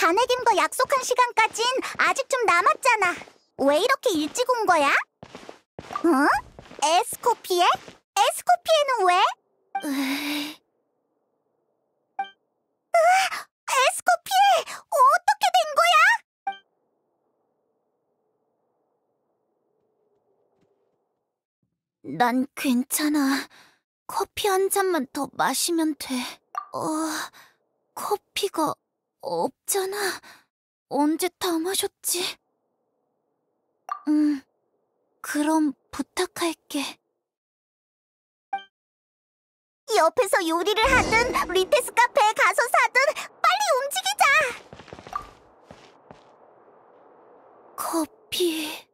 다내김과 약속한 시간까진 아직 좀 남았잖아. 왜 이렇게 일찍 온 거야? 어? 에스코피에? 에스코피에는 왜? 에스코피에! 어떻게 된 거야? 난 괜찮아. 커피 한 잔만 더 마시면 돼. 커피가 없잖아. 언제 다 마셨지? 그럼 부탁할게. 옆에서 요리를 하든 리테스 카페에 가서 사든 빨리 움직이자. 커피...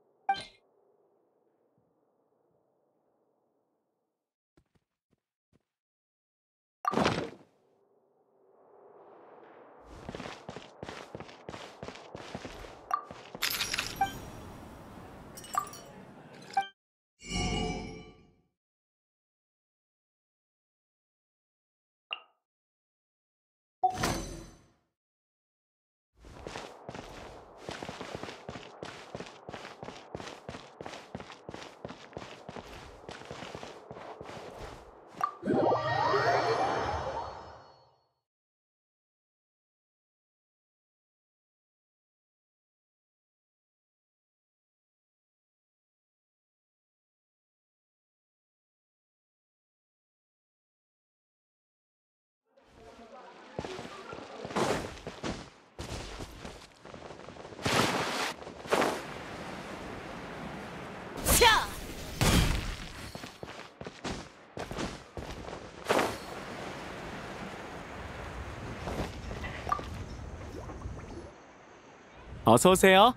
어서 오세요.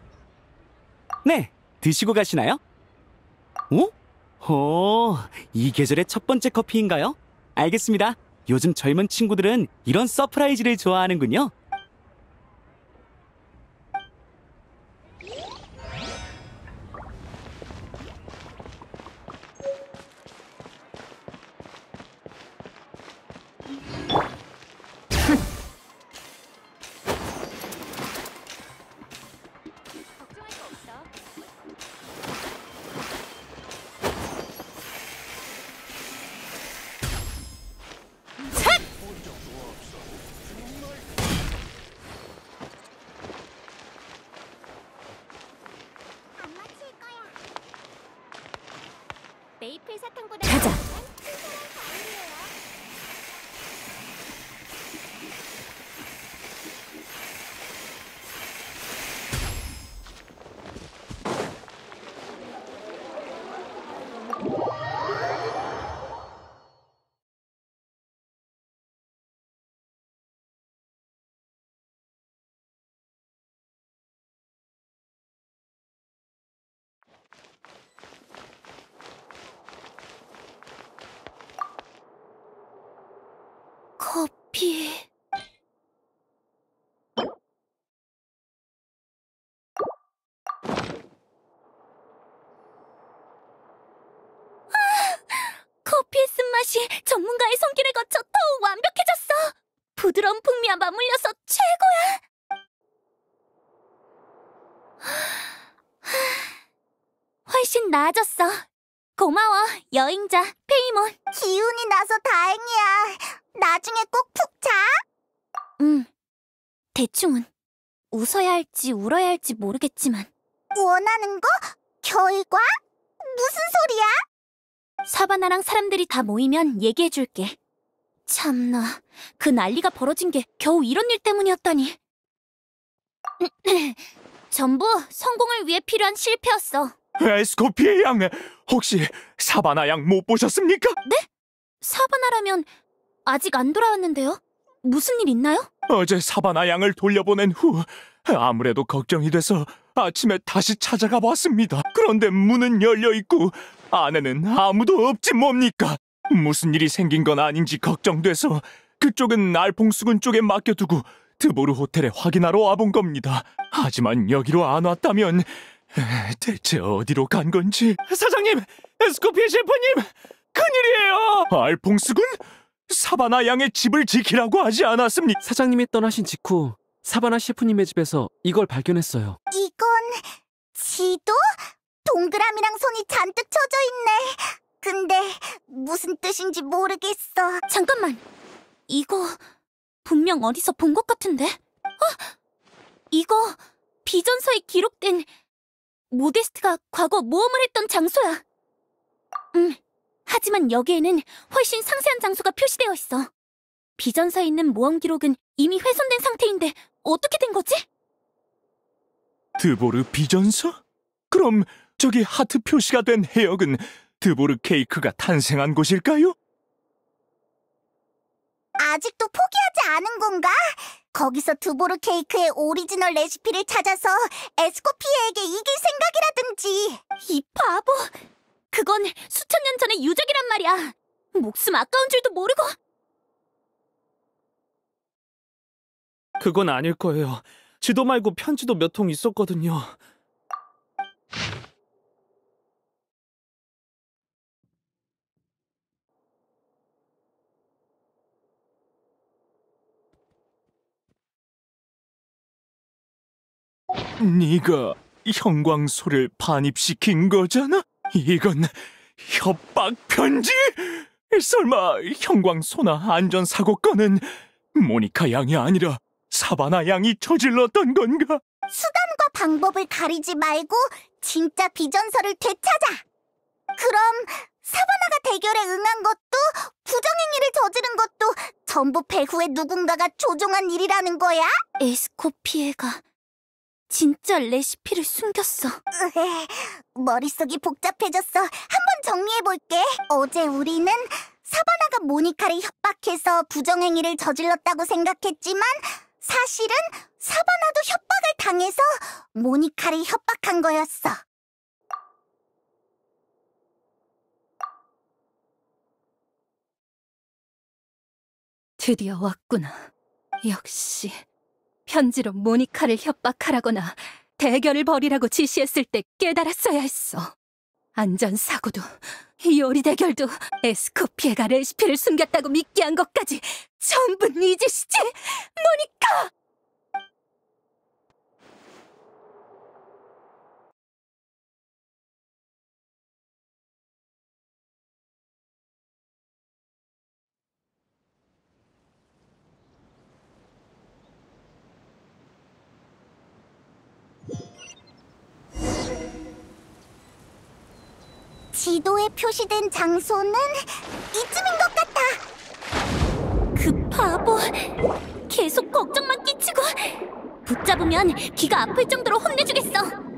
네, 드시고 가시나요? 이 계절의 첫 번째 커피인가요? 알겠습니다. 요즘 젊은 친구들은 이런 서프라이즈를 좋아하는군요. 메이플 사탕보다 가자. 커피... 커피의 쓴맛이 전문가의 손길을 거쳐 더욱 완벽해졌어. 부드러운 풍미와 맞물려서 최고야. 훨씬 나아졌어. 고마워, 여행자 페이몬. 기운이 나서 다행이야. 나중에 꼭 푹 자. 대충은. 웃어야 할지 울어야 할지 모르겠지만. 원하는 거? 결과? 무슨 소리야? 사바나랑 사람들이 다 모이면 얘기해줄게. 참나, 그 난리가 벌어진 게 겨우 이런 일 때문이었다니. 전부 성공을 위해 필요한 실패였어. 에스코피의 양, 혹시 사바나 양 못 보셨습니까? 네? 사바나라면 아직 안 돌아왔는데요? 무슨 일 있나요? 어제 사바나 양을 돌려보낸 후 아무래도 걱정이 돼서 아침에 다시 찾아가 봤습니다. 그런데 문은 열려있고 안에는 아무도 없지 뭡니까? 무슨 일이 생긴 건 아닌지 걱정돼서 그쪽은 알퐁수군 쪽에 맡겨두고 드보르 호텔에 확인하러 와본 겁니다. 하지만 여기로 안 왔다면 대체 어디로 간 건지... 사장님! 에스코피의 셰프님! 큰일이에요! 알퐁수군? 사바나 양의 집을 지키라고 하지 않았습니까? 사장님이 떠나신 직후 사바나 셰프님의 집에서 이걸 발견했어요. 이건 지도? 동그라미랑 손이 잔뜩 쳐져 있네. 근데 무슨 뜻인지 모르겠어. 잠깐만. 이거 분명 어디서 본 것 같은데? 이거 비전서에 기록된 모데스트가 과거 모험을 했던 장소야. 하지만 여기에는 훨씬 상세한 장소가 표시되어 있어. 비전서에 있는 모험 기록은 이미 훼손된 상태인데 어떻게 된 거지? 드보르 비전서? 그럼 저기 하트 표시가 된 해역은 드보르 케이크가 탄생한 곳일까요? 아직도 포기하지 않은 건가? 거기서 드보르 케이크의 오리지널 레시피를 찾아서 에스코피에에게 이길 생각이라든지. 이 바보! 그건 수천 년 전의 유적이란 말이야. 목숨 아까운 줄도 모르고. 그건 아닐 거예요. 지도 말고 편지도 몇 통 있었거든요. 네가 형광소를 반입시킨 거잖아? 이건 협박 편지? 설마 형광소나 안전사고 건은 모니카 양이 아니라 사바나 양이 저질렀던 건가? 수단과 방법을 가리지 말고 진짜 비전서를 되찾아. 그럼 사바나가 대결에 응한 것도 부정행위를 저지른 것도 전부 배후에 누군가가 조종한 일이라는 거야? 에스코피에가 진짜 레시피를 숨겼어. 머릿속이 복잡해졌어. 한번 정리해볼게. 어제 우리는 사바나가 모니카를 협박해서 부정행위를 저질렀다고 생각했지만 사실은 사바나도 협박을 당해서 모니카를 협박한 거였어. 드디어 왔구나. 역시 편지로 모니카를 협박하라거나 대결을 벌이라고 지시했을 때 깨달았어야 했어. 안전사고도 요리 대결도 에스코피에가 레시피를 숨겼다고 믿게 한 것까지 전부 네 짓이지, 모니카! 지도에 표시된 장소는 이쯤인 것 같아. 그 바보, 계속 걱정만 끼치고. 붙잡으면 귀가 아플 정도로 혼내주겠어.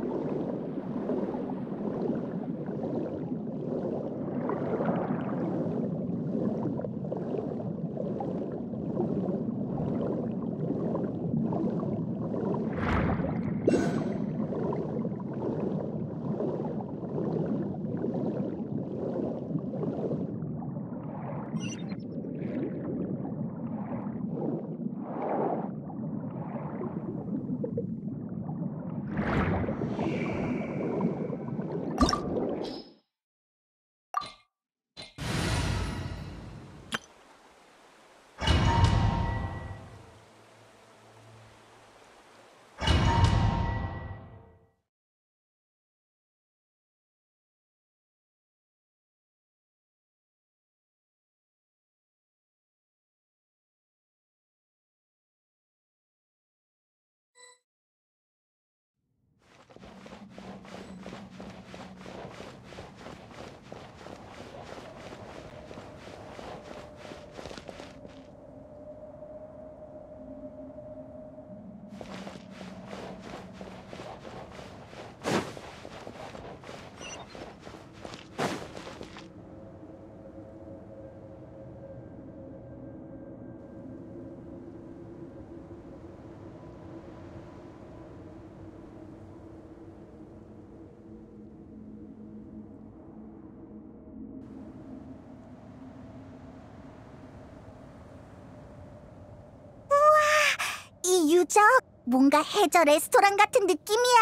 이 유적, 뭔가 해저 레스토랑 같은 느낌이야.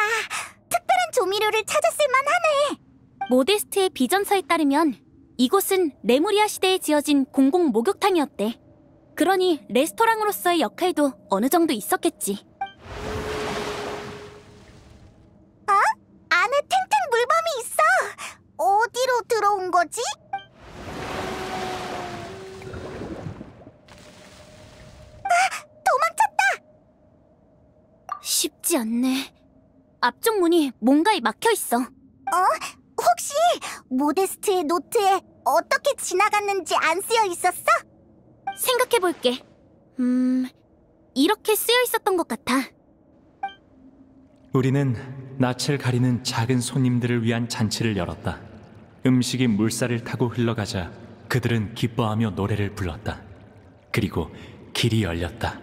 특별한 조미료를 찾았을 만하네. 모데스트의 비전서에 따르면 이곳은 레무리아 시대에 지어진 공공 목욕탕이었대. 그러니 레스토랑으로서의 역할도 어느 정도 있었겠지. 또 들어온 거지? 도망쳤다! 쉽지 않네. 앞쪽 문이 뭔가에 막혀 있어. 혹시 모데스트의 노트에 어떻게 지나갔는지 안 쓰여 있었어? 생각해볼게. 이렇게 쓰여 있었던 것 같아. 우리는 낯을 가리는 작은 손님들을 위한 잔치를 열었다. 음식이 물살을 타고 흘러가자 그들은 기뻐하며 노래를 불렀다. 그리고 길이 열렸다.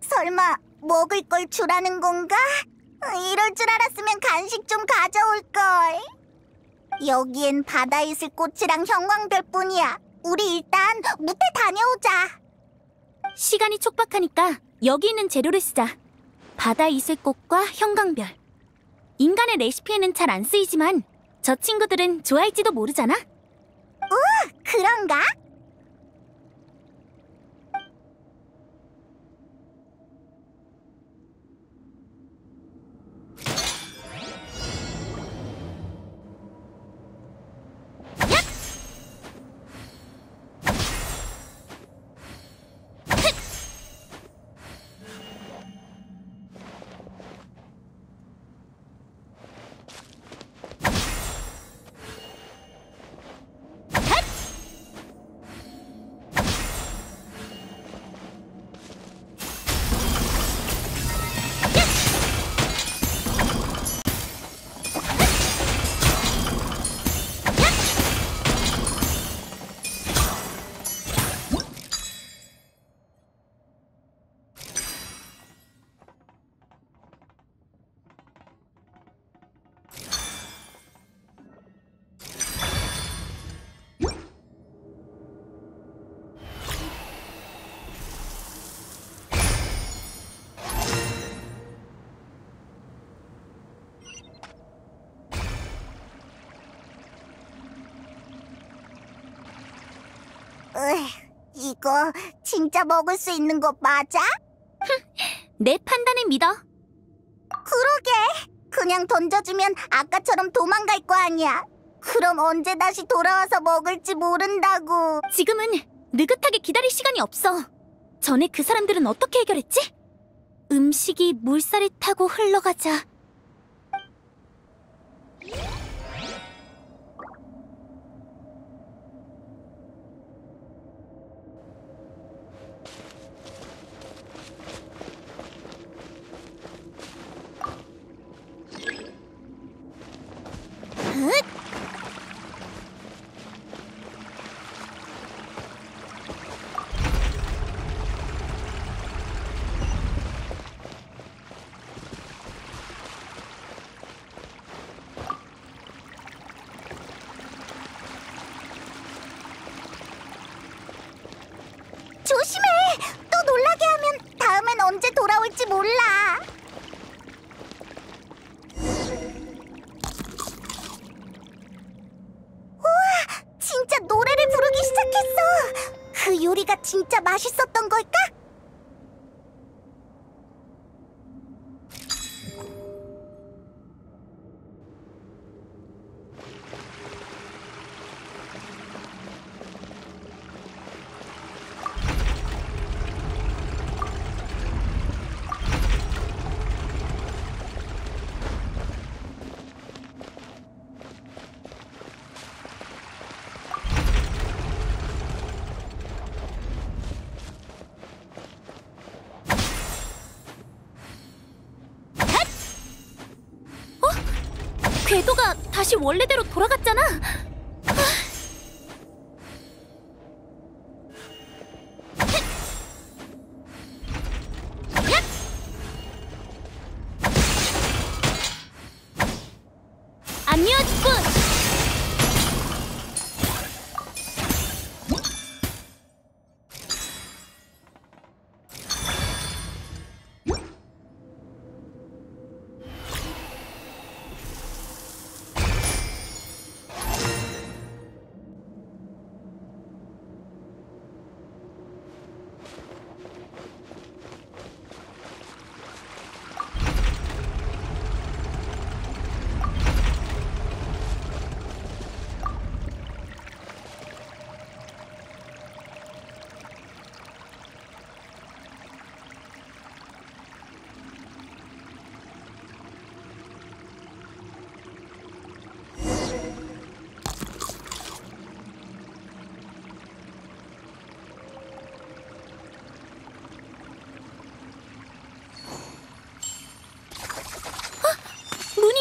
설마 먹을 걸 주라는 건가? 이럴 줄 알았으면 간식 좀 가져올걸. 여기엔 바다 이슬 꽃이랑 형광별뿐이야. 우리 일단 무태 다녀오자. 시간이 촉박하니까 여기 있는 재료를 쓰자. 바다 이슬꽃과 형광별. 인간의 레시피에는 잘 안 쓰이지만 저 친구들은 좋아할지도 모르잖아? 그런가? 이거 진짜 먹을 수 있는 거 맞아? 내 판단을 믿어. 그러게. 그냥 던져주면 아까처럼 도망갈 거 아니야. 그럼 언제 다시 돌아와서 먹을지 모른다고. 지금은 느긋하게 기다릴 시간이 없어. 전에 그 사람들은 어떻게 해결했지? 음식이 물살을 타고 흘러가자. 조심해! 또 놀라게 하면 다음엔 언제 돌아올지 몰라. 우와! 진짜 노래를 부르기 시작했어! 그 요리가 진짜 맛있었던 걸까? 궤도가 다시 원래대로 돌아갔잖아. 안미워지군.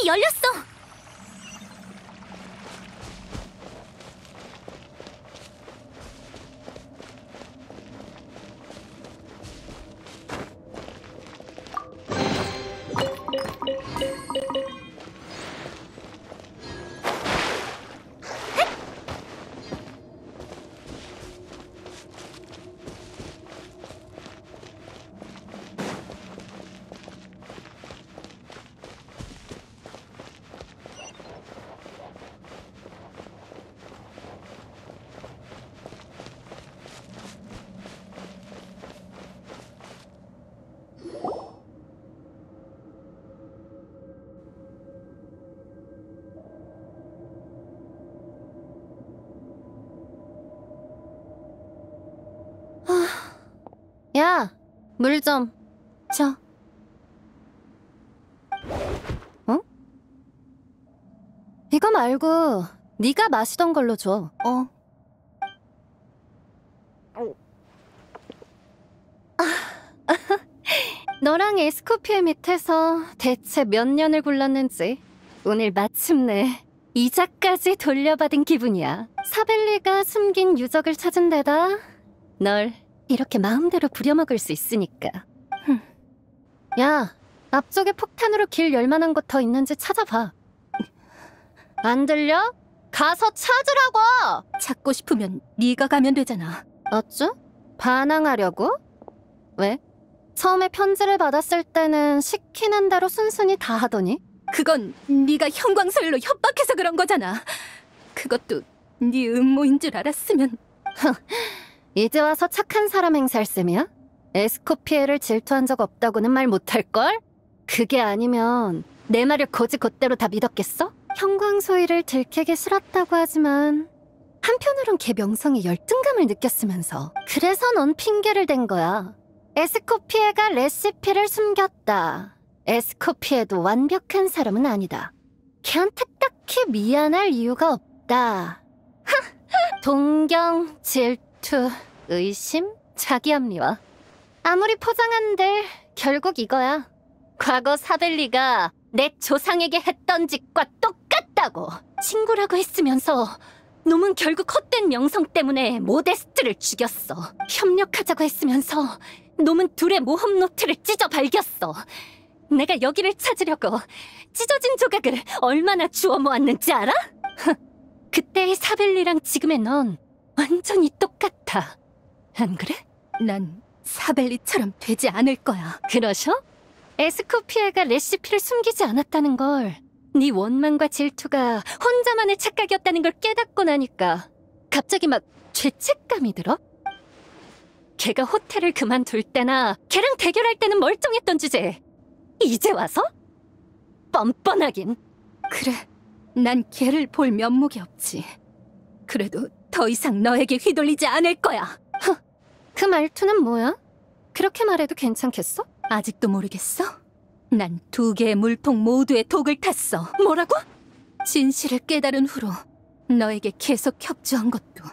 열렸어! 야, 물 좀. 저. 어? 이거 말고 네가 마시던 걸로 줘. 너랑 에스코피에 밑에서 대체 몇 년을 굴렀는지 오늘 마침내 이자까지 돌려받은 기분이야. 사벨리가 숨긴 유적을 찾은 데다 널 이렇게 마음대로 부려먹을 수 있으니까. 야, 앞쪽에 폭탄으로 길 열만한 곳 더 있는지 찾아봐. 안 들려? 가서 찾으라고! 찾고 싶으면 네가 가면 되잖아. 어쭈? 반항하려고? 왜? 처음에 편지를 받았을 때는 시키는 대로 순순히 다 하더니? 그건 네가 형광소일로 협박해서 그런 거잖아. 그것도 네 음모인 줄 알았으면. 이제 와서 착한 사람 행세할 셈이야? 에스코피에를 질투한 적 없다고는 말 못할걸? 그게 아니면 내 말을 거지 곧대로 다 믿었겠어? 형광소일을 들키기 싫었다고 하지만 한편으론 걔 명성에 열등감을 느꼈으면서 그래서 넌 핑계를 댄 거야. 에스코피에가 레시피를 숨겼다. 에스코피에도 완벽한 사람은 아니다. 걔한테 딱히 미안할 이유가 없다. 동경, 질투, 의심, 자기 합리화. 아무리 포장한들 결국 이거야. 과거 사벨리가 내 조상에게 했던 짓과 똑같다고. 친구라고 했으면서 놈은 결국 헛된 명성 때문에 모데스트를 죽였어. 협력하자고 했으면서 놈은 둘의 모험 노트를 찢어 발겼어. 내가 여기를 찾으려고 찢어진 조각을 얼마나 주워 모았는지 알아? 그때의 사벨리랑 지금의 넌 완전히 똑같아. 안 그래? 난 사벨리처럼 되지 않을 거야. 그러셔? 에스코피에가 레시피를 숨기지 않았다는 걸, 네 원망과 질투가 혼자만의 착각이었다는 걸 깨닫고 나니까 갑자기 막 죄책감이 들어? 걔가 호텔을 그만둘 때나 걔랑 대결할 때는 멀쩡했던 주제에 이제 와서? 뻔뻔하긴. 그래, 난 걔를 볼 면목이 없지. 그래도 더 이상 너에게 휘둘리지 않을 거야. 그 말투는 뭐야? 그렇게 말해도 괜찮겠어? 아직도 모르겠어? 난 2개의 물통 모두의 독을 탔어. 뭐라고? 진실을 깨달은 후로 너에게 계속 협조한 것도,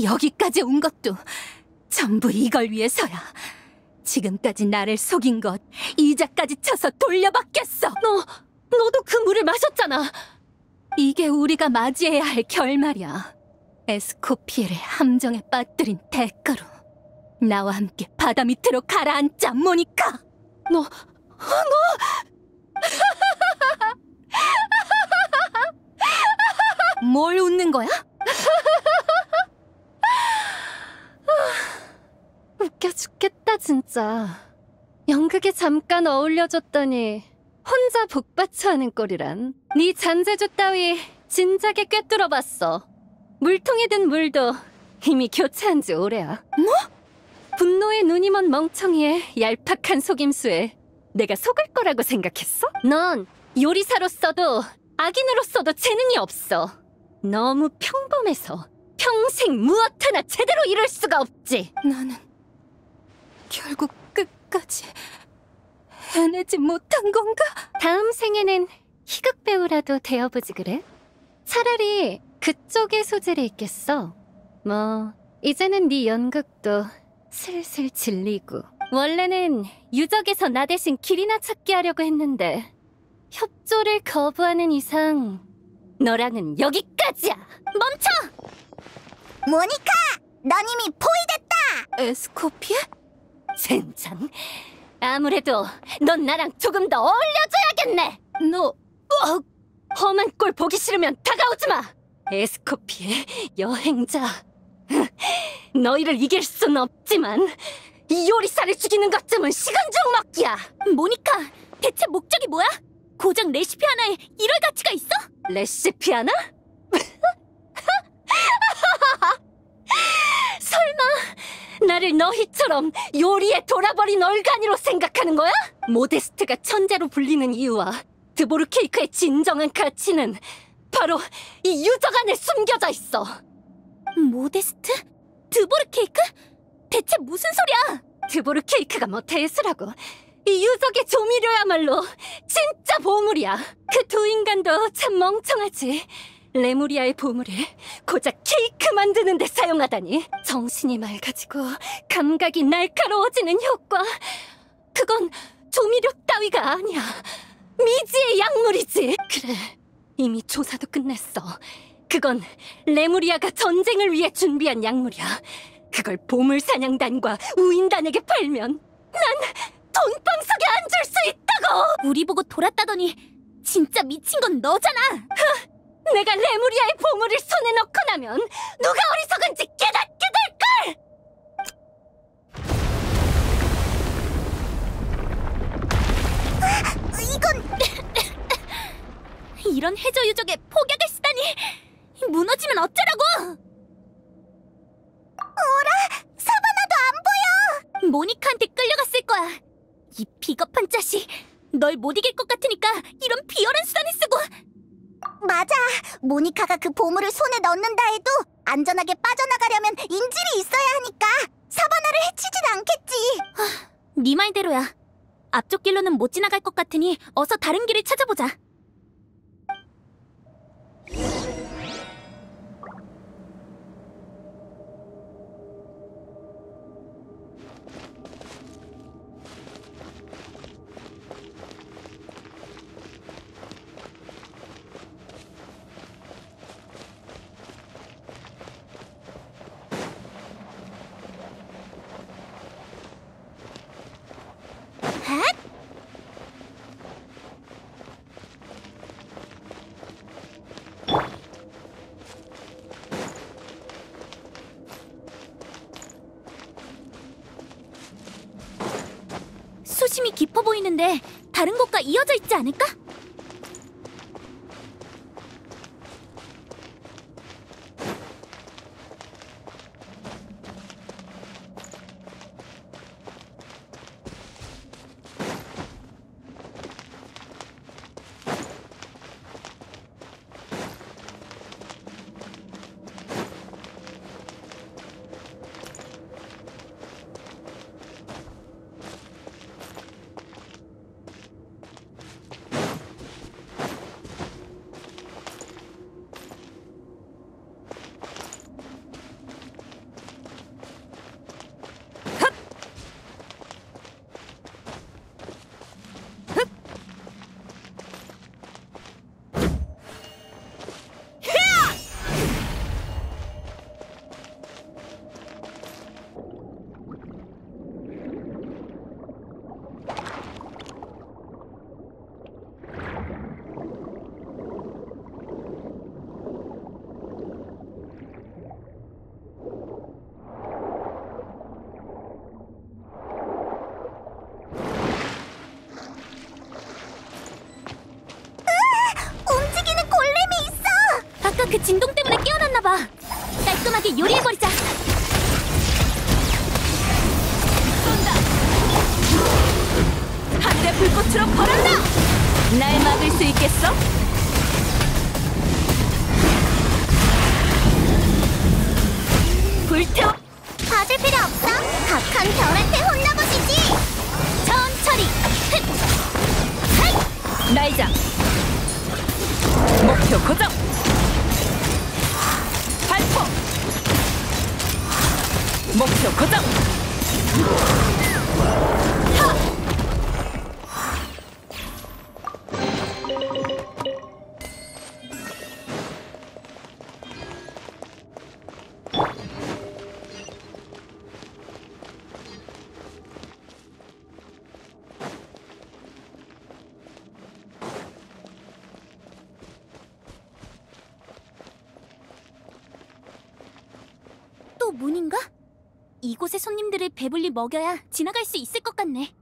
여기까지 온 것도 전부 이걸 위해서야. 지금까지 나를 속인 것, 이자까지 쳐서 돌려받겠어. 너도 그 물을 마셨잖아. 이게 우리가 맞이해야 할 결말이야. 에스코피에를 함정에 빠뜨린 대가로 나와 함께 바다 밑으로 가라앉자, 모니카. 너 뭘 웃는 거야? 웃겨 죽겠다 진짜. 연극에 잠깐 어울려줬더니 혼자 복받쳐하는 꼴이란. 네 잔재주 따위 진작에 꿰뚫어봤어. 물통에 든 물도 이미 교체한 지 오래야. 뭐? 분노의 눈이 먼 멍청이의 얄팍한 속임수에 내가 속을 거라고 생각했어? 넌 요리사로서도 악인으로서도 재능이 없어. 너무 평범해서 평생 무엇 하나 제대로 이룰 수가 없지. 나는 결국 끝까지 해내지 못한 건가? 다음 생에는 희극 배우라도 되어보지 그래? 차라리 그쪽에 소질이 있겠어. 뭐 이제는 네 연극도 슬슬 질리고. 원래는 유적에서 나 대신 길이나 찾기 하려고 했는데 협조를 거부하는 이상 너랑은 여기까지야. 멈춰! 모니카! 넌 이미 포위됐다! 에스코피에? 젠장. 아무래도 넌 나랑 조금 더 어울려줘야겠네. 너 험한 꼴 보기 싫으면 다가오지 마. 에스코피에 여행자. 너희를 이길 순 없지만 이 요리사를 죽이는 것쯤은 시간 좀 먹기야. 모니카, 대체 목적이 뭐야? 고작 레시피 하나에 이럴 가치가 있어? 레시피 하나? 설마 나를 너희처럼 요리에 돌아버린 얼간이로 생각하는 거야? 모데스트가 천재로 불리는 이유와 드보르 케이크의 진정한 가치는 바로 이 유적 안에 숨겨져 있어. 모데스트? 드보르 케이크? 대체 무슨 소리야? 드보르 케이크가 뭐 대수라고. 이 유적의 조미료야말로 진짜 보물이야. 그 두 인간도 참 멍청하지. 레무리아의 보물을 고작 케이크 만드는 데 사용하다니. 정신이 맑아지고 감각이 날카로워지는 효과. 그건 조미료 따위가 아니야. 미지의 약물이지. 그래, 이미 조사도 끝냈어. 그건 레무리아가 전쟁을 위해 준비한 약물이야. 그걸 보물사냥단과 우인단에게 팔면 난 돈방석에 앉을 수 있다고! 우리 보고 돌았다더니 진짜 미친 건 너잖아! 내가 레무리아의 보물을 손에 넣고 나면 누가 어리석은지 깨닫게 될걸! 이건... 이런 해저 유적에 폭약을 쓰다니! 무너지면 어쩌라고! 어라! 사바나도 안 보여! 모니카한테 끌려갔을 거야. 이 비겁한 자식! 널 못 이길 것 같으니까 이런 비열한 수단을 쓰고! 맞아! 모니카가 그 보물을 손에 넣는다 해도 안전하게 빠져나가려면 인질이 있어야 하니까 사바나를 해치진 않겠지! 네 말대로야. 앞쪽 길로는 못 지나갈 것 같으니 어서 다른 길을 찾아보자. 수심이 깊어 보이는데 다른 곳과 이어져 있지 않을까? 아까 그 진동 때문에 깨어났나봐. 깔끔하게 요리해버리자. 쏜다. 하늘의 불꽃으로 벌한다. 날 막을 수 있겠어? 불태워. 봐줄 필요 없어. 각한 별한테 혼나보시지. 천천히. 날자. 목표 고정. 발포! 목표 고정! 하! 문인가? 이곳의 손님들을 배불리 먹여야 지나갈 수 있을 것 같네.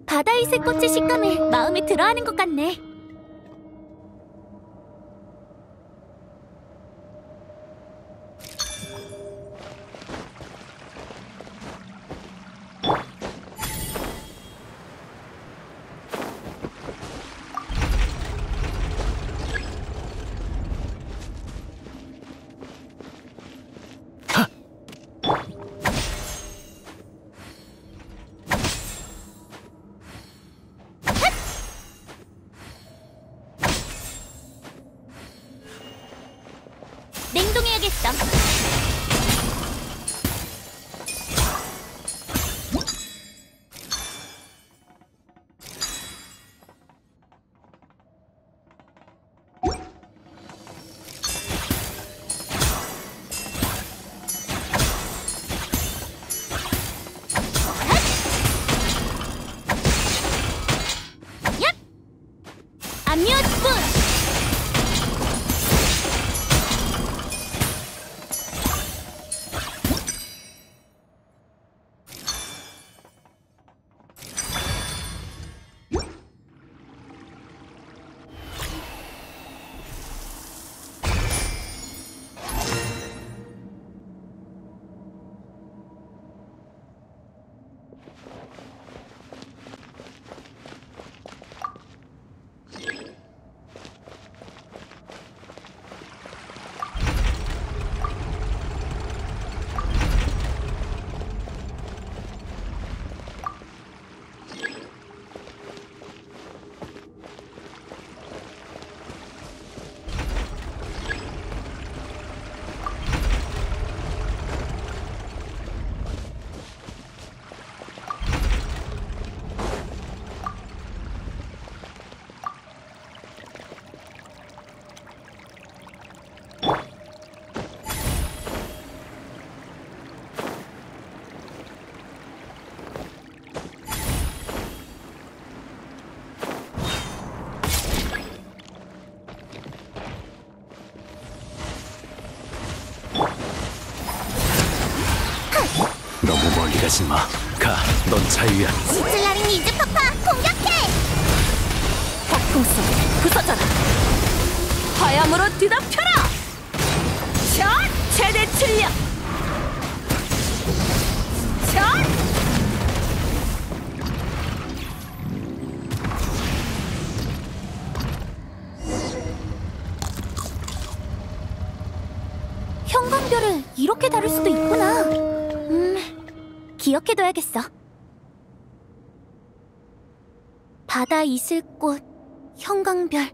바다이슬 꽃의 식감을 마음에 들어하는 것 같네. 냉동해야겠어. 얍! 압류 스푼! 너무 멀리 가지 마. 가, 넌 자유야. 시즐라린 이즈파파 공격해! 폭풍 속에 부서져라! 화염으로 뒤덮여라! 샷! 최대 출력! 샷! 형광별을 이렇게 다룰 수도 있구나. 기억해둬야겠어. 바다 이슬꽃, 형광별.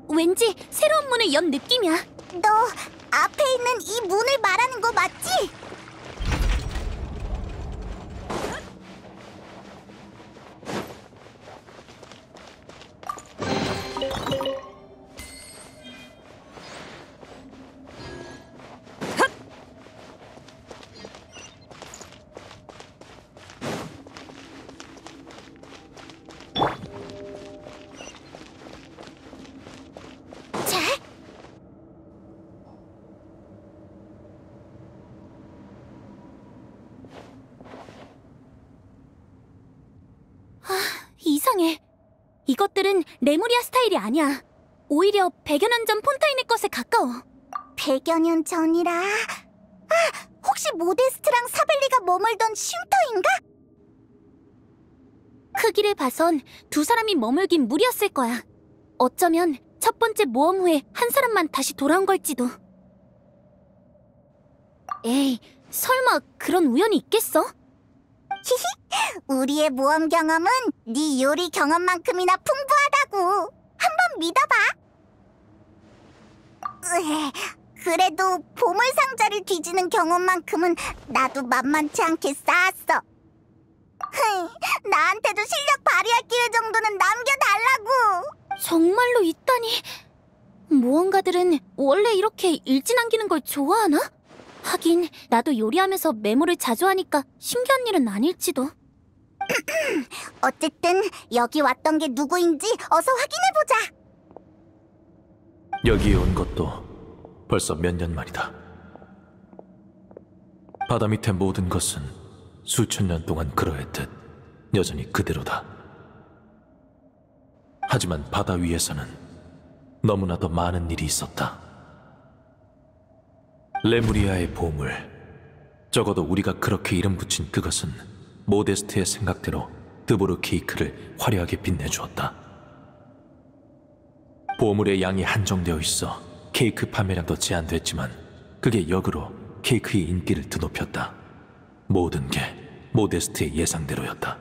왠지 새로운 문을 연 느낌이야. 너 앞에 있는 이 문을 말하는 거 맞지? 이상해. 이것들은 레무리아 스타일이 아니야. 오히려 100여 년 전 폰타인의 것에 가까워. 100여 년 전이라... 혹시 모데스트랑 사벨리가 머물던 쉼터인가? 크기를 봐선 두 사람이 머물긴 무리였을 거야. 어쩌면 첫 번째 모험 후에 한 사람만 다시 돌아온 걸지도. 에이, 설마 그런 우연이 있겠어? 히히, 우리의 모험 경험은 네 요리 경험만큼이나 풍부하다고. 한번 믿어봐. 그래도 보물상자를 뒤지는 경험만큼은 나도 만만치 않게 쌓았어. 나한테도 실력 발휘할 기회 정도는 남겨달라고. 정말로 있다니. 모험가들은 원래 이렇게 일진 남기는 걸 좋아하나? 하긴 나도 요리하면서 메모를 자주 하니까 신기한 일은 아닐지도. 어쨌든 여기 왔던 게 누구인지 어서 확인해보자. 여기에 온 것도 벌써 몇 년 만이다. 바다 밑의 모든 것은 수천 년 동안 그러했듯 여전히 그대로다. 하지만 바다 위에서는 너무나도 많은 일이 있었다. 레무리아의 보물, 적어도 우리가 그렇게 이름 붙인 그것은 모데스트의 생각대로 드보르케이크를 화려하게 빛내주었다. 보물의 양이 한정되어 있어 케이크 판매량도 제한됐지만 그게 역으로 케이크의 인기를 드높였다. 모든 게 모데스트의 예상대로였다.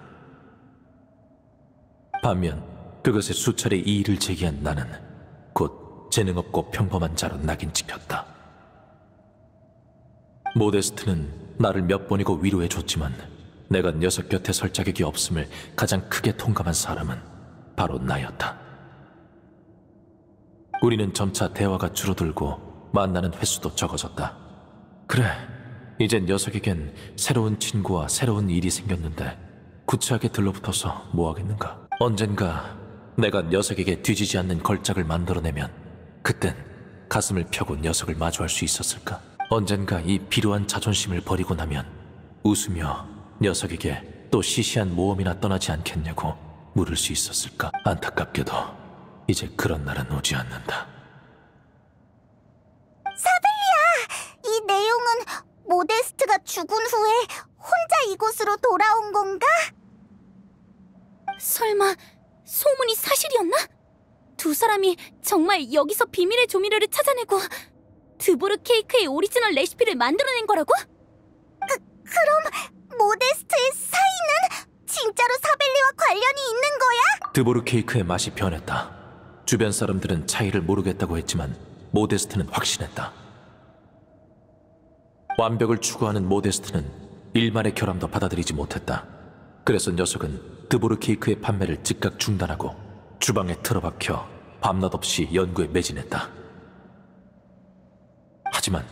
반면 그것에 수차례 이의를 제기한 나는 곧 재능없고 평범한 자로 낙인 찍혔다. 모데스트는 나를 몇 번이고 위로해줬지만 내가 녀석 곁에 설 자격이 없음을 가장 크게 통감한 사람은 바로 나였다. 우리는 점차 대화가 줄어들고 만나는 횟수도 적어졌다. 그래, 이제 녀석에겐 새로운 친구와 새로운 일이 생겼는데 구차하게 들러붙어서 뭐하겠는가. 언젠가 내가 녀석에게 뒤지지 않는 걸작을 만들어내면 그땐 가슴을 펴고 녀석을 마주할 수 있었을까? 언젠가 이 비루한 자존심을 버리고 나면 웃으며 녀석에게 또 시시한 모험이나 떠나지 않겠냐고 물을 수 있었을까? 안타깝게도 이제 그런 날은 오지 않는다. 사벨리아! 이 내용은 모데스트가 죽은 후에 혼자 이곳으로 돌아온 건가? 설마 소문이 사실이었나? 두 사람이 정말 여기서 비밀의 조미료를 찾아내고 드보르 케이크의 오리지널 레시피를 만들어낸 거라고? 그럼 모데스트의 사이는 진짜로 사벨리와 관련이 있는 거야? 드보르 케이크의 맛이 변했다. 주변 사람들은 차이를 모르겠다고 했지만 모데스트는 확신했다. 완벽을 추구하는 모데스트는 일말의 결함도 받아들이지 못했다. 그래서 녀석은 드보르 케이크의 판매를 즉각 중단하고 주방에 틀어박혀 밤낮 없이 연구에 매진했다. 하지만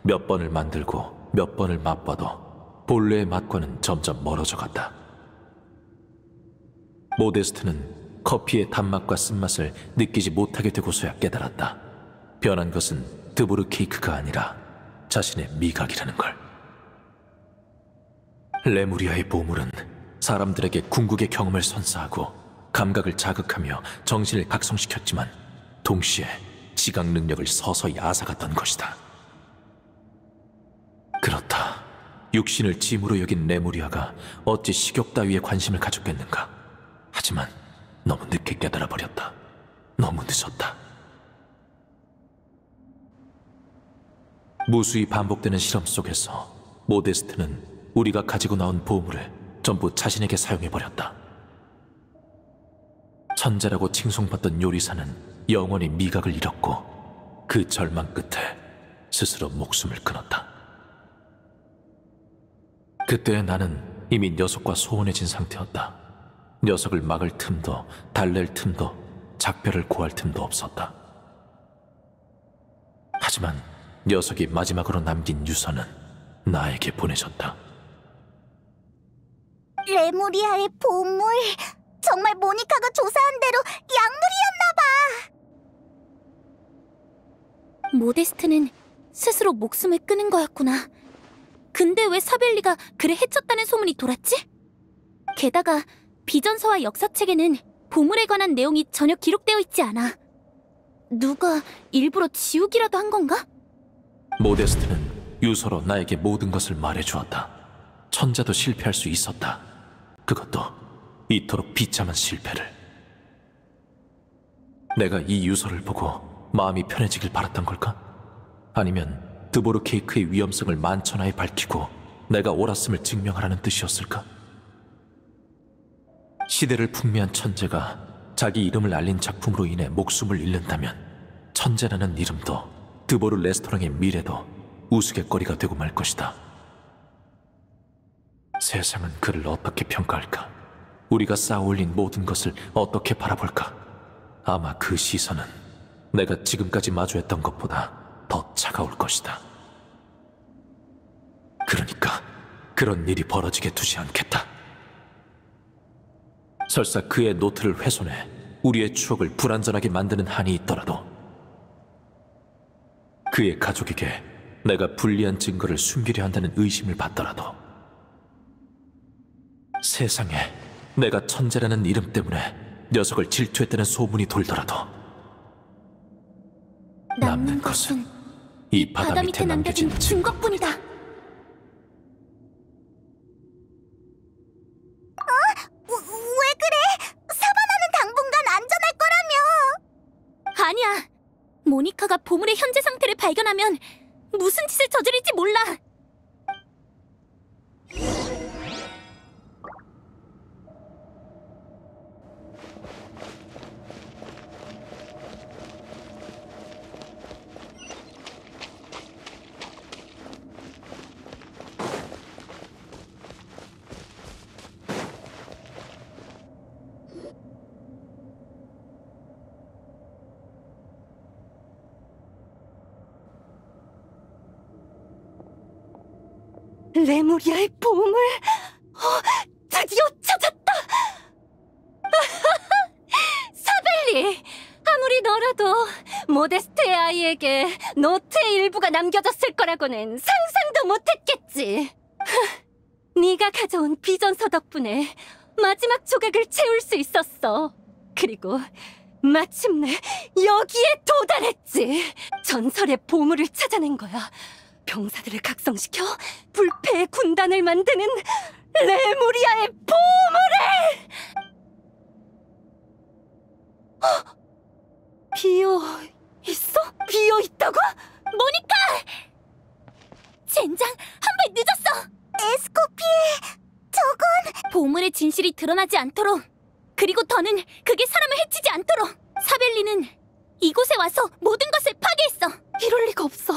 몇 번을 만들고 몇 번을 맛봐도 본래의 맛과는 점점 멀어져 갔다. 모데스트는 커피의 단맛과 쓴맛을 느끼지 못하게 되고서야 깨달았다. 변한 것은 드보르 케이크가 아니라 자신의 미각이라는 걸. 레무리아의 보물은 사람들에게 궁극의 경험을 선사하고 감각을 자극하며 정신을 각성시켰지만 동시에 지각 능력을 서서히 앗아갔던 것이다. 그렇다. 육신을 짐으로 여긴 레무리아가 어찌 식욕 따위에 관심을 가졌겠는가. 하지만 너무 늦게 깨달아버렸다. 너무 늦었다. 무수히 반복되는 실험 속에서 모데스트는 우리가 가지고 나온 보물을 전부 자신에게 사용해버렸다. 천재라고 칭송받던 요리사는 영원히 미각을 잃었고 그 절망 끝에 스스로 목숨을 끊었다. 그때 나는 이미 녀석과 소원해진 상태였다. 녀석을 막을 틈도 달랠 틈도 작별을 고할 틈도 없었다. 하지만 녀석이 마지막으로 남긴 유서는 나에게 보내졌다. 레무리아의 보물, 정말 모니카가 조사한 대로 약물이었나 봐. 모데스트는 스스로 목숨을 끊은 거였구나. 근데 왜 사벨리가 그를 해쳤다는 소문이 돌았지? 게다가 비전서와 역사책에는 보물에 관한 내용이 전혀 기록되어 있지 않아. 누가 일부러 지우기라도 한 건가? 모데스트는 유서로 나에게 모든 것을 말해주었다. 천재도 실패할 수 있었다. 그것도 이토록 비참한 실패를. 내가 이 유서를 보고 마음이 편해지길 바랐던 걸까? 아니면 드보르 케이크의 위험성을 만천하에 밝히고 내가 옳았음을 증명하라는 뜻이었을까? 시대를 풍미한 천재가 자기 이름을 알린 작품으로 인해 목숨을 잃는다면 천재라는 이름도 드보르 레스토랑의 미래도 우스갯거리가 되고 말 것이다. 세상은 그를 어떻게 평가할까? 우리가 쌓아올린 모든 것을 어떻게 바라볼까? 아마 그 시선은 내가 지금까지 마주했던 것보다 더 차가울 것이다. 그러니까 그런 일이 벌어지게 두지 않겠다. 설사 그의 노트를 훼손해 우리의 추억을 불완전하게 만드는 한이 있더라도 그의 가족에게 내가 불리한 증거를 숨기려 한다는 의심을 받더라도 세상에 내가 천재라는 이름 때문에 녀석을 질투했다는 소문이 돌더라도 남는 것은 이 바다 밑에 남겨진 증거뿐이다. 왜 그래? 사바나는 당분간 안전할 거라며. 아니야. 모니카가 보물의 현재 상태를 발견하면 무슨 짓을 저지를지 몰라. 레무리아의 보물! 드디어 찾았다! 사벨리! 아무리 너라도 모데스트의 아이에게 노트의 일부가 남겨졌을 거라고는 상상도 못했겠지. 네가 가져온 비전서 덕분에 마지막 조각을 채울 수 있었어. 그리고 마침내 여기에 도달했지. 전설의 보물을 찾아낸 거야. 병사들을 각성시켜 불패의 군단을 만드는 레무리아의 보물을! 비어 있어? 비어 있다고? 모니카! 젠장, 한 발 늦었어! 에스코피에 저건... 보물의 진실이 드러나지 않도록, 그리고 더는 그게 사람을 해치지 않도록 사벨리는 이곳에 와서 모든 것을 파괴했어. 이럴 리가 없어.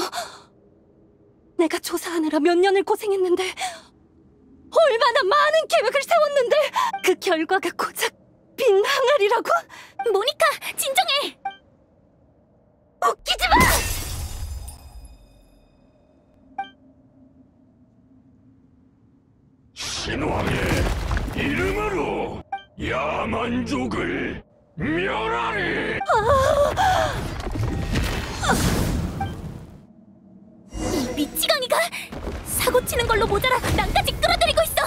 내가 조사하느라 몇 년을 고생했는데 얼마나 많은 계획을 세웠는데 그 결과가 고작 빈 항아리라고? 모니카, 진정해! 웃기지 마! 신왕의 이름으로 야만족을 멸하리! 이 미치광이가 사고치는 걸로 모자라 나까지 끌어들이고 있어!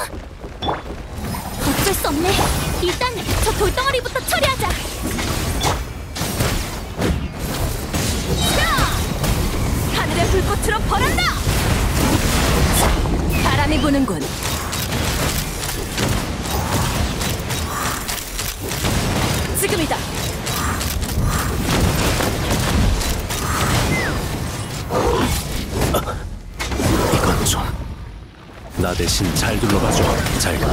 어쩔 수 없네. 일단 저 돌덩어리부터 처리하자. 자! 하늘의 불꽃으로 벌한다! 바람이 부는군. 지금이다. 이건 좀... 나 대신 잘 둘러봐줘. 잘 가.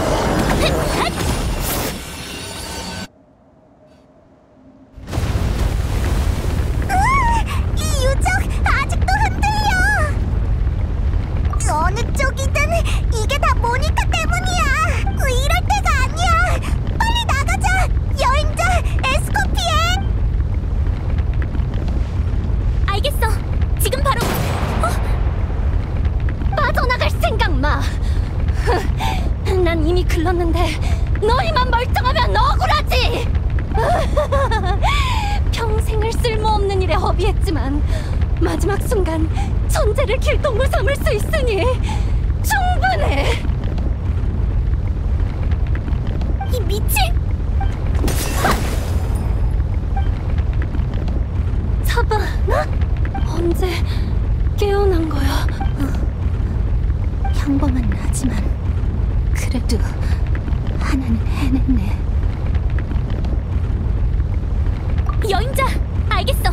이 유적 아직도 흔들려. 어느 쪽이든 이게 다 모니카 때문이야. 이럴 때가 아니야. 빨리 나가자. 여행자 에스코피에. 알겠어. 지금 바로. 빠져나갈 생각 마. 난 이미 글렀는데 너희만 멀쩡하면 억울하지. 평생을 쓸모없는 일에 허비했지만 마지막 순간 천재를 길동무 삼을 수 있으니 충분해. 이 미친! 해냈네. 여행자! 알겠어!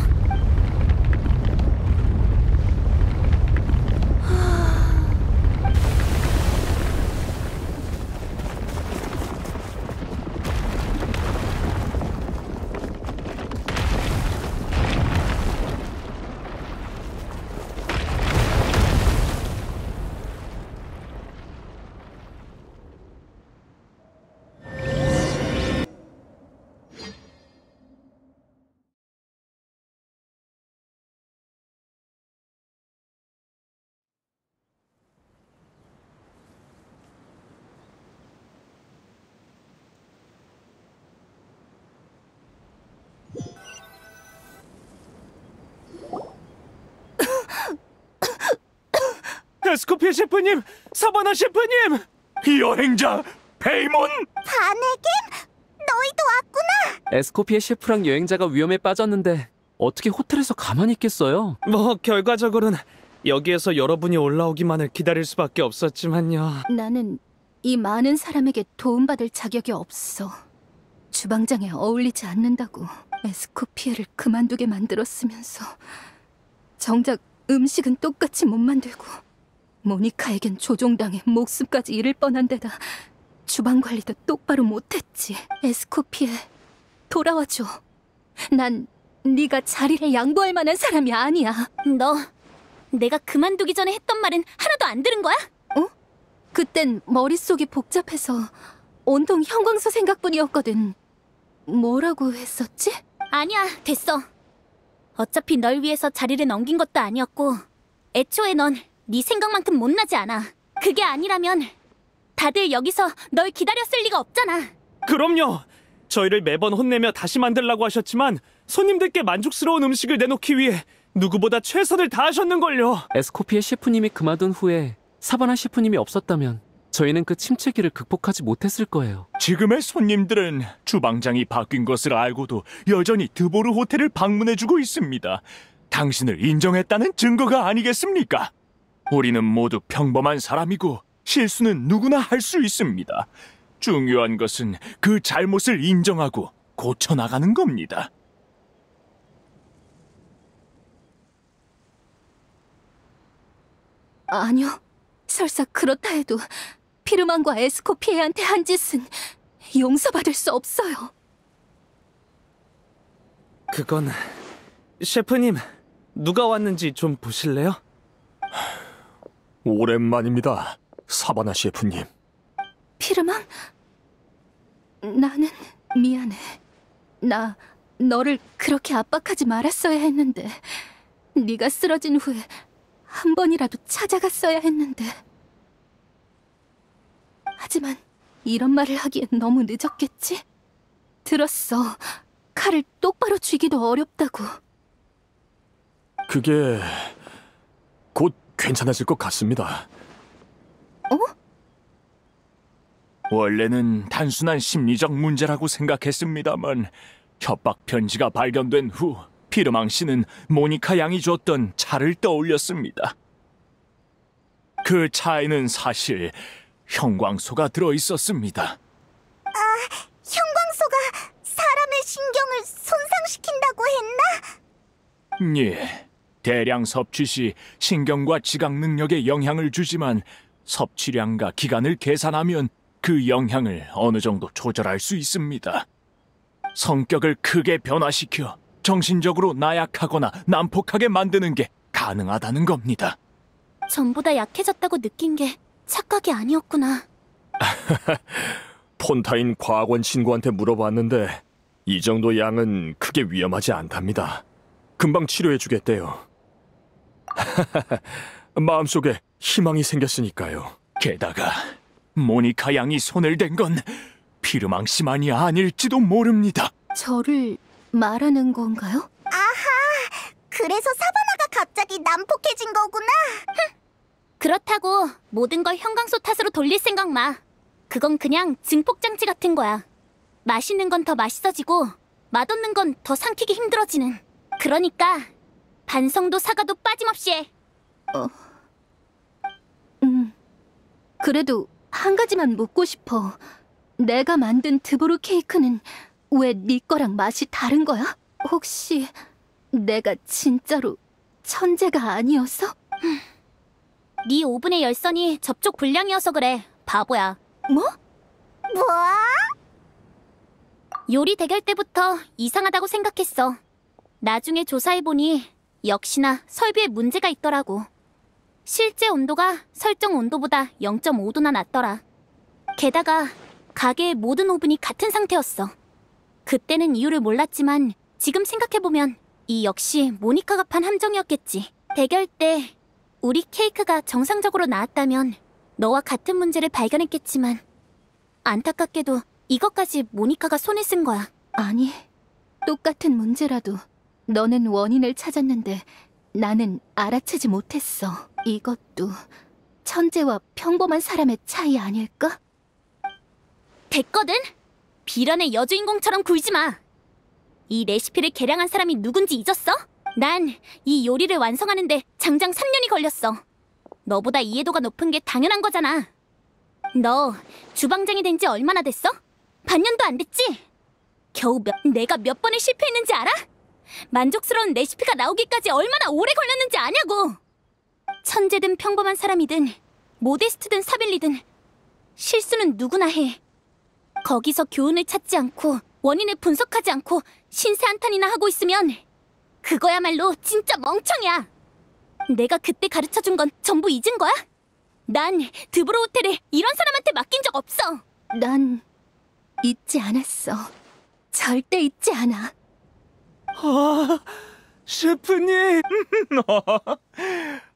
에스코피아 셰프님! 사바나 셰프님! 여행자 페이몬! 바네겐? 너희도 왔구나! 에스코피의 셰프랑 여행자가 위험에 빠졌는데 어떻게 호텔에서 가만히 있겠어요? 뭐 결과적으로는 여기에서 여러분이 올라오기만을 기다릴 수밖에 없었지만요. 나는 이 많은 사람에게 도움받을 자격이 없어. 주방장에 어울리지 않는다고 에스코피아를 그만두게 만들었으면서 정작 음식은 똑같이 못 만들고 모니카에겐 조종당해 목숨까지 잃을 뻔한 데다 주방 관리도 똑바로 못했지. 에스코피아, 돌아와줘. 난 네가 자리를 양보할 만한 사람이 아니야. 너 내가 그만두기 전에 했던 말은 하나도 안 들은 거야? 그땐 머릿속이 복잡해서 온통 형광소 생각뿐이었거든. 뭐라고 했었지? 아니야, 됐어. 어차피 널 위해서 자리를 넘긴 것도 아니었고 애초에 넌 네 생각만큼 못나지 않아. 그게 아니라면 다들 여기서 널 기다렸을 리가 없잖아. 그럼요! 저희를 매번 혼내며 다시 만들라고 하셨지만 손님들께 만족스러운 음식을 내놓기 위해 누구보다 최선을 다하셨는걸요. 에스코피의 셰프님이 그만둔 후에 사바나 셰프님이 없었다면 저희는 그 침체기를 극복하지 못했을 거예요. 지금의 손님들은 주방장이 바뀐 것을 알고도 여전히 드보르 호텔을 방문해주고 있습니다. 당신을 인정했다는 증거가 아니겠습니까? 우리는 모두 평범한 사람이고 실수는 누구나 할 수 있습니다. 중요한 것은 그 잘못을 인정하고 고쳐나가는 겁니다. 아니요. 설사 그렇다 해도 피르만과 에스코피에한테 한 짓은 용서받을 수 없어요. 그건... 셰프님, 누가 왔는지 좀 보실래요? 오랜만입니다, 사바나 셰프님. 피르만? 나는 미안해. 나 너를 그렇게 압박하지 말았어야 했는데 네가 쓰러진 후에 한 번이라도 찾아갔어야 했는데. 하지만 이런 말을 하기엔 너무 늦었겠지? 들었어. 칼을 똑바로 쥐기도 어렵다고. 그게 곧 괜찮아질 것 같습니다. 원래는 단순한 심리적 문제라고 생각했습니다만 협박 편지가 발견된 후 피르망 씨는 모니카 양이 줬던 차를 떠올렸습니다. 그 차에는 사실 형광소가 들어있었습니다. 형광소가 사람의 신경을 손상시킨다고 했나? 예, 대량 섭취 시 신경과 지각 능력에 영향을 주지만 섭취량과 기간을 계산하면 그 영향을 어느 정도 조절할 수 있습니다. 성격을 크게 변화시켜 정신적으로 나약하거나 난폭하게 만드는 게 가능하다는 겁니다. 전보다 약해졌다고 느낀 게 착각이 아니었구나. 폰타인 과학원 친구한테 물어봤는데 이 정도 양은 크게 위험하지 않답니다. 금방 치료해주겠대요. 마음속에 희망이 생겼으니까요. 게다가 모니카 양이 손을 댄 건 피르망 씨만이 아닐지도 모릅니다. 저를 말하는 건가요? 그래서 사바나가 갑자기 난폭해진 거구나. 그렇다고 모든 걸 형광소 탓으로 돌릴 생각 마. 그건 그냥 증폭장치 같은 거야. 맛있는 건 더 맛있어지고 맛없는 건 더 삼키기 힘들어지는. 그러니까 반성도 사과도 빠짐없이 해. 그래도 한 가지만 묻고 싶어. 내가 만든 드보르 케이크는 왜 네 거랑 맛이 다른 거야? 혹시 내가 진짜로 천재가 아니어서? 네 오븐의 열선이 접촉 불량이어서 그래. 바보야. 뭐? 요리 대결 때부터 이상하다고 생각했어. 나중에 조사해보니 역시나 설비에 문제가 있더라고. 실제 온도가 설정 온도보다 0.5도나 낮더라. 게다가 가게의 모든 오븐이 같은 상태였어. 그때는 이유를 몰랐지만 지금 생각해보면 이 역시 모니카가 판 함정이었겠지. 대결 때 우리 케이크가 정상적으로 나왔다면 너와 같은 문제를 발견했겠지만 안타깝게도 이것까지 모니카가 손에 쓴 거야. 아니, 똑같은 문제라도 너는 원인을 찾았는데 나는 알아채지 못했어. 이것도 천재와 평범한 사람의 차이 아닐까? 됐거든? 비련의 여주인공처럼 굴지 마. 이 레시피를 개량한 사람이 누군지 잊었어? 난 이 요리를 완성하는데 장장 3년이 걸렸어. 너보다 이해도가 높은 게 당연한 거잖아. 너 주방장이 된 지 얼마나 됐어? 반년도 안 됐지? 겨우 내가 몇 번을 실패했는지 알아? 만족스러운 레시피가 나오기까지 얼마나 오래 걸렸는지 아냐고! 천재든 평범한 사람이든 모데스트든 사빌리든 실수는 누구나 해. 거기서 교훈을 찾지 않고 원인을 분석하지 않고 신세 한탄이나 하고 있으면 그거야말로 진짜 멍청이야. 내가 그때 가르쳐준 건 전부 잊은 거야? 난 드보르 호텔을 이런 사람한테 맡긴 적 없어. 난 잊지 않았어. 절대 잊지 않아. 아, 셰프님.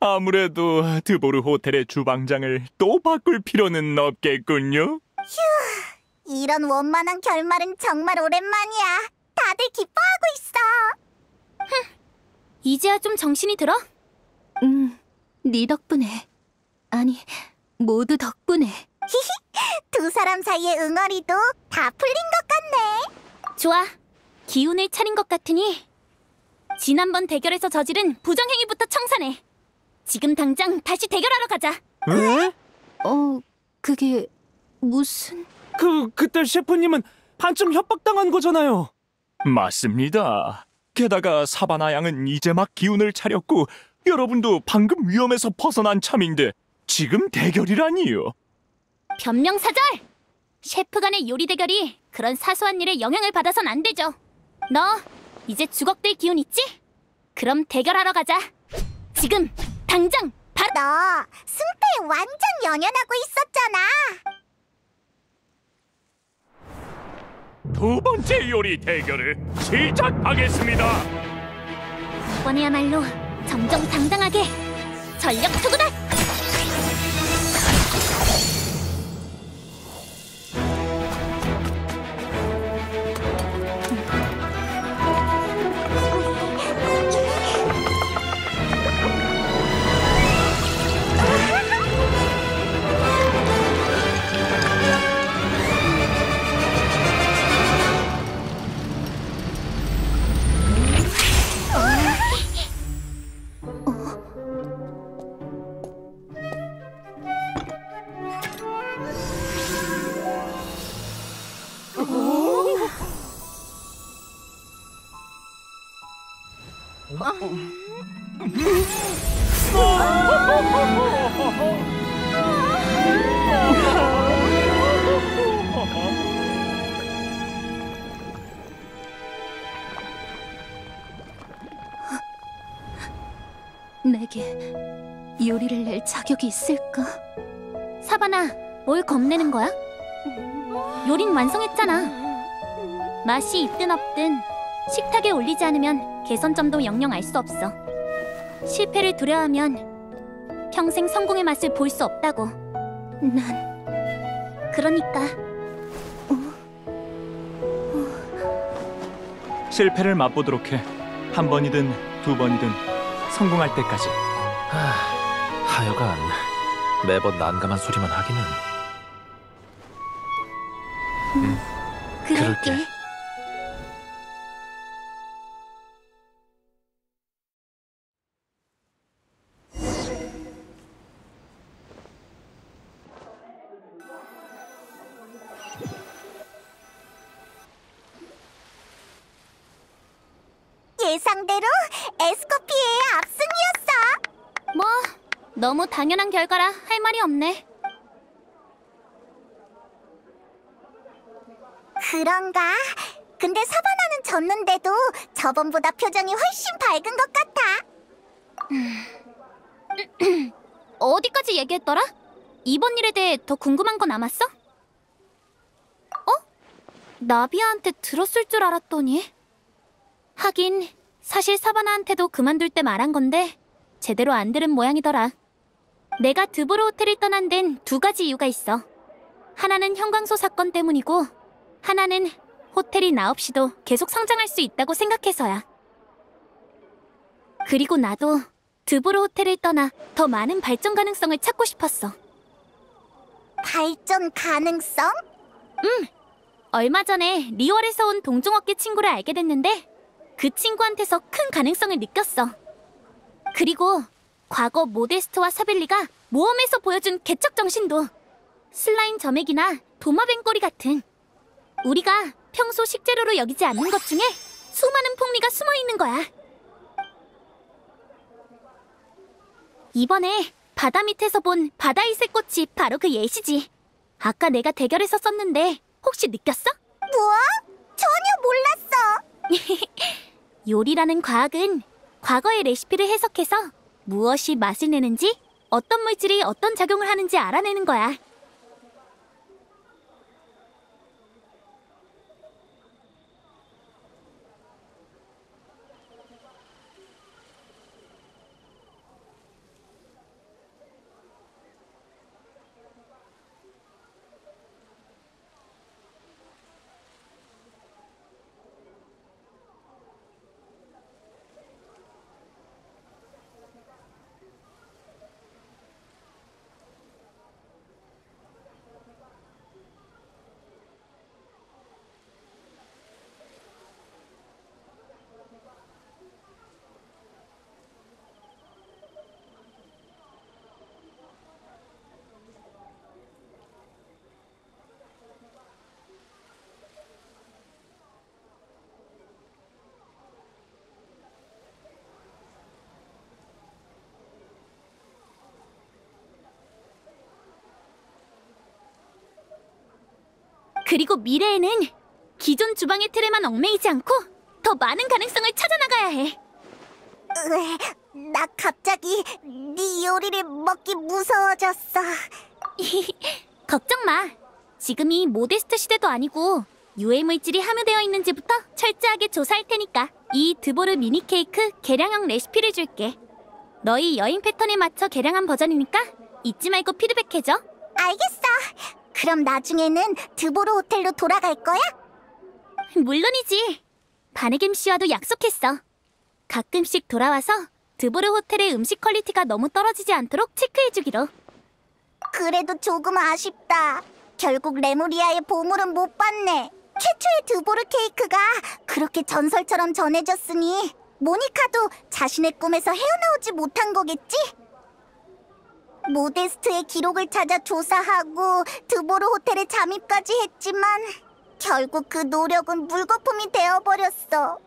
아무래도 드보르 호텔의 주방장을 또 바꿀 필요는 없겠군요. 이런 원만한 결말은 정말 오랜만이야. 다들 기뻐하고 있어. 이제야 좀 정신이 들어? 네 덕분에. 아니, 모두 덕분에. 두 사람 사이의 응어리도 다 풀린 것 같네. 좋아. 기운을 차린 것 같으니 지난번 대결에서 저지른 부정행위부터 청산해. 지금 당장 다시 대결하러 가자. 에? 그게 무슨... 그때 셰프님은 반쯤 협박당한 거잖아요. 맞습니다. 게다가 사바나 양은 이제 막 기운을 차렸고 여러분도 방금 위험에서 벗어난 참인데 지금 대결이라니요. 변명사절! 셰프 간의 요리 대결이 그런 사소한 일에 영향을 받아선 안 되죠. 너 이제 주걱들 기운 있지? 그럼 대결하러 가자. 지금 당장 바로. 너 승패에 완전 연연하고 있었잖아. 두 번째 요리 대결을 시작하겠습니다. 이번에야말로 정정당당하게 전력 투구다. 내게 요리를 낼 자격이 있을까? 사바나, 뭘 겁내는 거야? 요린 완성했잖아. 맛이 있든 없든 식탁에 올리지 않으면 개선점도 영영 알 수 없어. 실패를 두려워하면 평생 성공의 맛을 볼 수 없다고. 난... 그러니까 실패를 맛보도록 해. 한 번이든 두 번이든 성공할 때까지. 하여간 매번 난감한 소리만 하기는. 그럴게. 예상대로 에스코피에의 압승이었어. 뭐 너무 당연한 결과라 할 말이 없네. 그런가? 근데 사바나는 졌는데도 저번보다 표정이 훨씬 밝은 것 같아. 어디까지 얘기했더라? 이번 일에 대해 더 궁금한 거 남았어? 나비아한테 들었을 줄 알았더니. 하긴 사실 사바나한테도 그만둘 때 말한 건데 제대로 안 들은 모양이더라. 내가 드보르 호텔을 떠난 데는 두 가지 이유가 있어. 하나는 형광소 사건 때문이고 하나는 호텔이 나 없이도 계속 성장할 수 있다고 생각해서야. 그리고 나도 드보르 호텔을 떠나 더 많은 발전 가능성을 찾고 싶었어. 발전 가능성? 응. 얼마 전에 리월에서 온 동종업계 친구를 알게 됐는데 그 친구한테서 큰 가능성을 느꼈어. 그리고 과거 모데스트와 사벨리가 모험에서 보여준 개척 정신도 슬라임 점액이나 도마뱀꼬리 같은 우리가 평소 식재료로 여기지 않는 것 중에 수많은 풍미가 숨어 있는 거야. 이번에 바다 밑에서 본 바다 이슬꽃이 바로 그 예시지. 아까 내가 대결에서 썼는데 혹시 느꼈어? 뭐? 전혀 몰랐어. 요리라는 과학은 과거의 레시피를 해석해서 무엇이 맛을 내는지, 어떤 물질이 어떤 작용을 하는지 알아내는 거야. 그리고 미래에는 기존 주방의 틀에만 얽매이지 않고 더 많은 가능성을 찾아나가야 해. 나 갑자기 네 요리를 먹기 무서워졌어. 걱정 마. 지금이 모데스트 시대도 아니고 유해 물질이 함유되어 있는지부터 철저하게 조사할 테니까. 이 드보르 미니 케이크 계량형 레시피를 줄게. 너희 여행 패턴에 맞춰 계량한 버전이니까 잊지 말고 피드백해줘. 알겠어. 그럼 나중에는 드보르 호텔로 돌아갈 거야? 물론이지. 바네겜 씨와도 약속했어. 가끔씩 돌아와서 드보르 호텔의 음식 퀄리티가 너무 떨어지지 않도록 체크해주기로. 그래도 조금 아쉽다. 결국 레무리아의 보물은 못 봤네. 최초의 드보르 케이크가 그렇게 전설처럼 전해졌으니 모니카도 자신의 꿈에서 헤어나오지 못한 거겠지? 모데스트의 기록을 찾아 조사하고 드보르 호텔에 잠입까지 했지만 결국 그 노력은 물거품이 되어버렸어.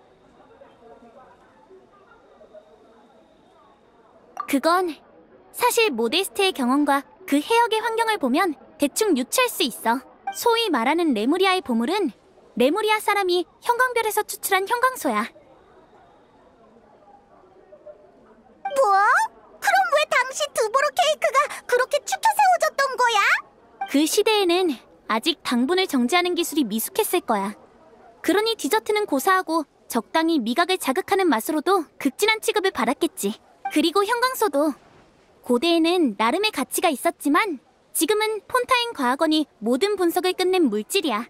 그건 사실 모데스트의 경험과 그 해역의 환경을 보면 대충 유추할 수 있어. 소위 말하는 레무리아의 보물은 레무리아 사람이 형광별에서 추출한 형광소야. 뭐? 그럼 왜 당시 드보르 케이크가 그렇게 축혀 세워졌던 거야? 그 시대에는 아직 당분을 정지하는 기술이 미숙했을 거야. 그러니 디저트는 고사하고 적당히 미각을 자극하는 맛으로도 극진한 취급을 받았겠지. 그리고 형광소도 고대에는 나름의 가치가 있었지만 지금은 폰타인 과학원이 모든 분석을 끝낸 물질이야.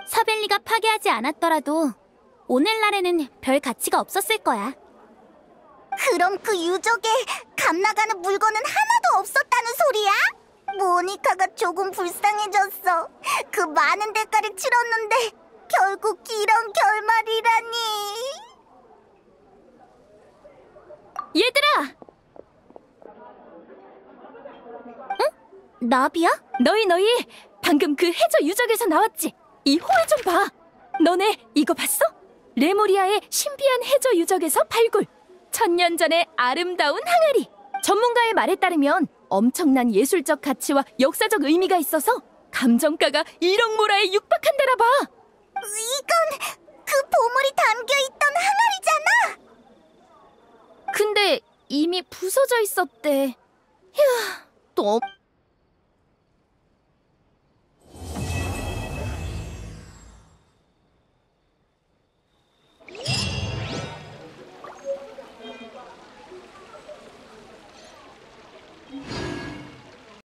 사벨리가 파괴하지 않았더라도 오늘날에는 별 가치가 없었을 거야. 그럼 그 유적에 값나가는 물건은 하나도 없었다는 소리야? 모니카가 조금 불쌍해졌어. 그 많은 대가를 치렀는데 결국 이런 결말이라니. 얘들아! 응? 나비야? 너희 방금 그 해저 유적에서 나왔지? 이 호에 좀 봐. 너네 이거 봤어? 레모리아의 신비한 해저 유적에서 발굴. 1000년 전의 아름다운 항아리. 전문가의 말에 따르면 엄청난 예술적 가치와 역사적 의미가 있어서 감정가가 1억 모라에 육박한다나 봐. 이건 그 보물이 담겨있던 항아리잖아. 근데 이미 부서져 있었대. 휴, 또